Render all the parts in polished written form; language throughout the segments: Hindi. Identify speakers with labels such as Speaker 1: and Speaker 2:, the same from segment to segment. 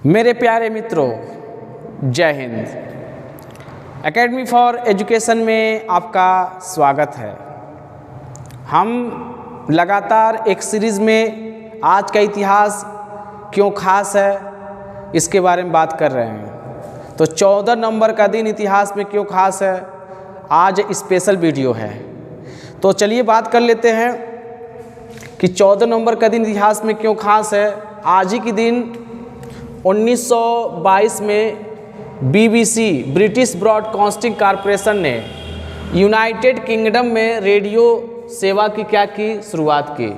Speaker 1: मेरे प्यारे मित्रों, जय हिंद। एकेडमी फॉर एजुकेशन में आपका स्वागत है। हम लगातार एक सीरीज़ में आज का इतिहास क्यों खास है इसके बारे में बात कर रहे हैं। तो 14 नवंबर का दिन इतिहास में क्यों खास है, आज स्पेशल वीडियो है। तो चलिए बात कर लेते हैं कि 14 नवंबर का दिन इतिहास में क्यों खास है। आज ही के दिन 1922 में BBC ब्रिटिश ब्रॉडकास्टिंग कॉरपोरेशन ने यूनाइटेड किंगडम में रेडियो सेवा की शुरुआत की।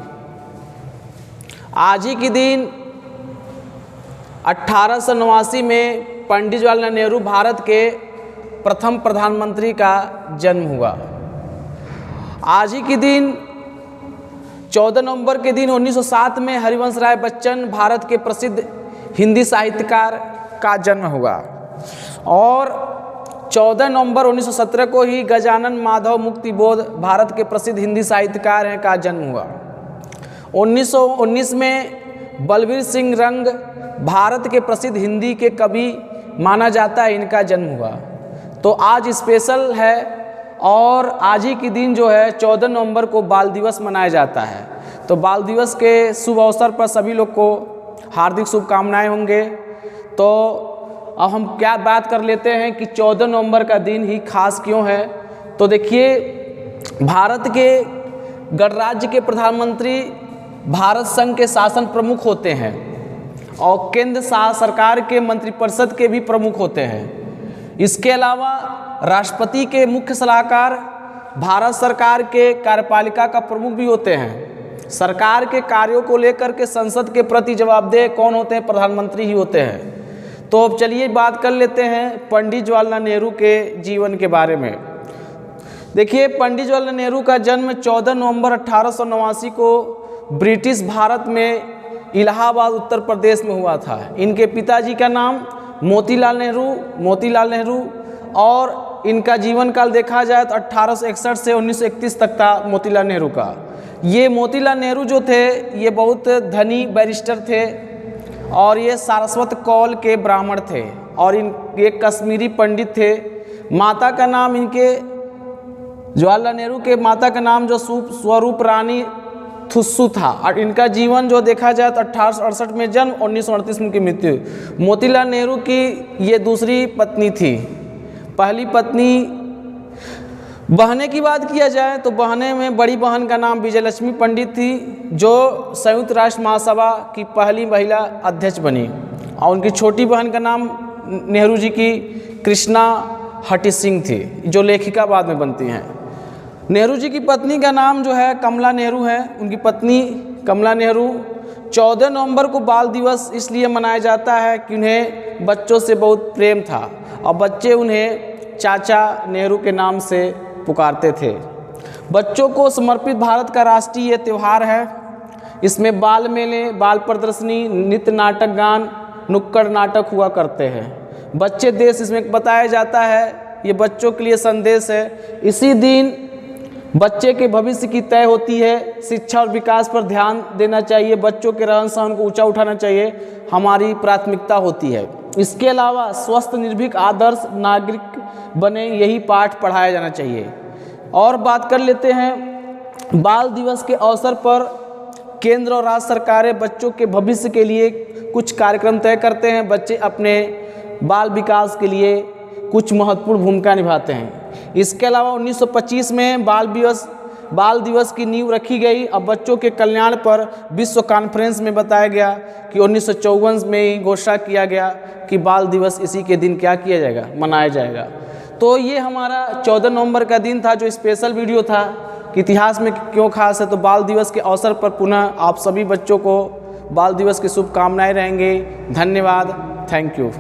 Speaker 1: आज ही के दिन 1889 में पंडित जवाहरलाल नेहरू भारत के प्रथम प्रधानमंत्री का जन्म हुआ। आज ही के दिन 14 नवंबर के दिन 1907 में हरिवंश राय बच्चन भारत के प्रसिद्ध हिंदी साहित्यकार का जन्म हुआ और 14 नवंबर 1917 को ही गजानन माधव मुक्तिबोध भारत के प्रसिद्ध हिंदी साहित्यकार हैं का जन्म हुआ। 1919 में बलबीर सिंह रंग भारत के प्रसिद्ध हिंदी के कवि माना जाता है, इनका जन्म हुआ। तो आज स्पेशल है और आज ही के दिन जो है 14 नवंबर को बाल दिवस मनाया जाता है। तो बाल दिवस के शुभ अवसर पर सभी लोग को हार्दिक शुभकामनाएं होंगे। तो अब हम क्या बात कर लेते हैं कि 14 नवंबर का दिन ही खास क्यों है। तो देखिए, भारत के गणराज्य के प्रधानमंत्री भारत संघ के शासन प्रमुख होते हैं और केंद्र सरकार के मंत्रिपरिषद के भी प्रमुख होते हैं। इसके अलावा राष्ट्रपति के मुख्य सलाहकार भारत सरकार के कार्यपालिका का प्रमुख भी होते हैं। सरकार के कार्यों को लेकर के संसद के प्रति जवाबदेह कौन होते हैं? प्रधानमंत्री ही होते हैं। तो अब चलिए बात कर लेते हैं पंडित जवाहरलाल नेहरू के जीवन के बारे में। देखिए, पंडित जवाहरलाल नेहरू का जन्म 14 नवंबर 1889 को ब्रिटिश भारत में इलाहाबाद उत्तर प्रदेश में हुआ था। इनके पिताजी का नाम मोतीलाल नेहरू और इनका जीवन काल देखा जाए तो 1861 से 1931 तक था मोतीलाल नेहरू का। ये मोतीलाल नेहरू जो थे ये बहुत धनी बैरिस्टर थे और ये सारस्वत कौल के ब्राह्मण थे और ये कश्मीरी पंडित थे। माता का नाम इनके जवाहरलाल नेहरू के माता का नाम जो स्वरूप रानी थुस्सू था और इनका जीवन जो देखा जाए तो 1868 में जन्म, 1938 में उनकी मृत्यु। मोतीलाल नेहरू की ये दूसरी पत्नी थी। पहली पत्नी बहने की बात किया जाए तो बहने में बड़ी बहन का नाम विजयलक्ष्मी पंडित थी जो संयुक्त राष्ट्र महासभा की पहली महिला अध्यक्ष बनी और उनकी छोटी बहन का नाम नेहरू जी की कृष्णा हटी सिंह थी जो लेखिका बाद में बनती हैं। नेहरू जी की पत्नी का नाम जो है कमला नेहरू है। उनकी पत्नी कमला नेहरू 14 नवंबर को बाल दिवस इसलिए मनाया जाता है कि उन्हें बच्चों से बहुत प्रेम था और बच्चे उन्हें चाचा नेहरू के नाम से पुकारते थे। बच्चों को समर्पित भारत का राष्ट्रीय त्यौहार है। इसमें बाल मेले, बाल प्रदर्शनी, नृत्य, नाटक, गान, नुक्कड़ नाटक हुआ करते हैं। बच्चे देश इसमें बताया जाता है। ये बच्चों के लिए संदेश है। इसी दिन बच्चे के भविष्य की तय होती है। शिक्षा और विकास पर ध्यान देना चाहिए। बच्चों के रहन सहन को ऊंचा उठाना चाहिए, हमारी प्राथमिकता होती है। इसके अलावा स्वस्थ, निर्भीक, आदर्श नागरिक बने, यही पाठ पढ़ाया जाना चाहिए। और बात कर लेते हैं बाल दिवस के अवसर पर केंद्र और राज्य सरकारें बच्चों के भविष्य के लिए कुछ कार्यक्रम तय करते हैं। बच्चे अपने बाल विकास के लिए कुछ महत्वपूर्ण भूमिका निभाते हैं। इसके अलावा 1925 में बाल दिवस की नींव रखी गई। अब बच्चों के कल्याण पर विश्व कॉन्फ्रेंस में बताया गया कि 1954 में ही घोषणा किया गया कि बाल दिवस इसी के दिन क्या किया जाएगा, मनाया जाएगा। तो ये हमारा 14 नवंबर का दिन था जो स्पेशल वीडियो था कि इतिहास में क्यों खास है। तो बाल दिवस के अवसर पर पुनः आप सभी बच्चों को बाल दिवस की शुभकामनाएं रहेंगे। धन्यवाद, थैंक यू।